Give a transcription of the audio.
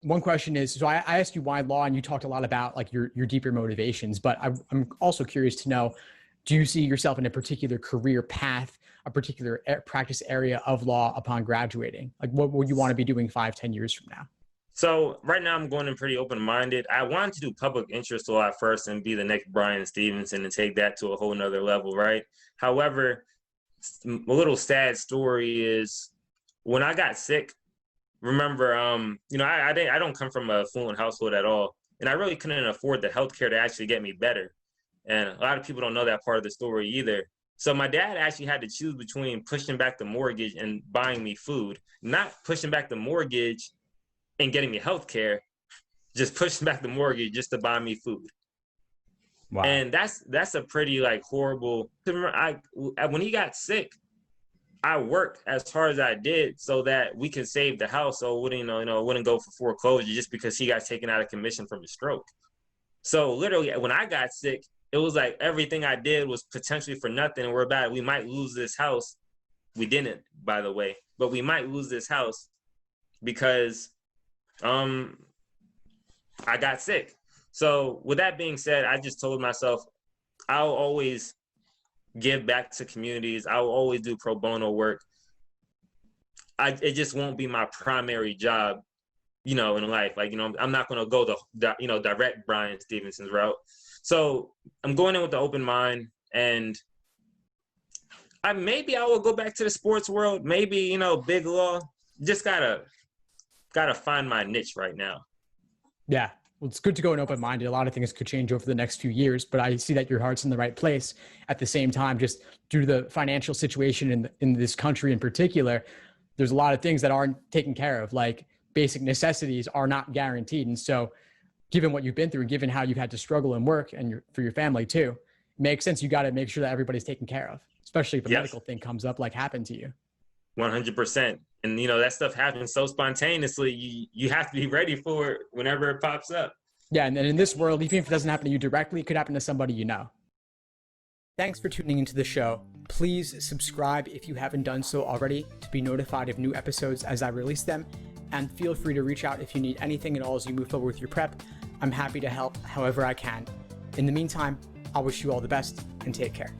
one question is, so I asked you why law, and you talked a lot about like your deeper motivations, but I'm also curious to know, do you see yourself in a particular career path, a particular practice area of law upon graduating? Like what would you want to be doing 5, 10 years from now? So right now I'm going in pretty open-minded. I wanted to do public interest law at first and be the next Brian Stevenson and take that to a whole nother level, right? However, a little sad story is when I got sick, remember, I don't come from a affluent household at all, and I really couldn't afford the healthcare to actually get me better. And a lot of people don't know that part of the story either. So my dad actually had to choose between pushing back the mortgage and buying me food, not pushing back the mortgage and getting me healthcare, just pushing back the mortgage just to buy me food. Wow. And that's a pretty like horrible. When he got sick, I worked as hard as I did so that we could save the house, so it wouldn't, it wouldn't go for foreclosure just because he got taken out of commission from his stroke. So literally, when I got sick, it was like everything I did was potentially for nothing, and we're about we might lose this house. We didn't, by the way, but we might lose this house because I got sick. So with that being said, I just told myself I'll always give back to communities. I will always do pro bono work. It just won't be my primary job, in life. Like, I'm not going to go the direct Brian Stevenson's route. So I'm going in with the open mind, and maybe I will go back to the sports world. Maybe, big law. Just gotta find my niche right now. Yeah. Well, it's good to go in open-minded. A lot of things could change over the next few years, but I see that your heart's in the right place. At the same time, just due to the financial situation in this country in particular, there's a lot of things that aren't taken care of, like basic necessities are not guaranteed. And so given what you've been through, given how you've had to struggle and work and for your family too, it makes sense. You got to make sure that everybody's taken care of, especially if a medical thing comes up like happened to you. 100%. And, that stuff happens so spontaneously. You have to be ready for it whenever it pops up. Yeah. And then in this world, even if it doesn't happen to you directly, it could happen to somebody you know. Thanks for tuning into the show. Please subscribe if you haven't done so already to be notified of new episodes as I release them. And feel free to reach out if you need anything at all as you move forward with your prep. I'm happy to help however I can. In the meantime, I'll wish you all the best and take care.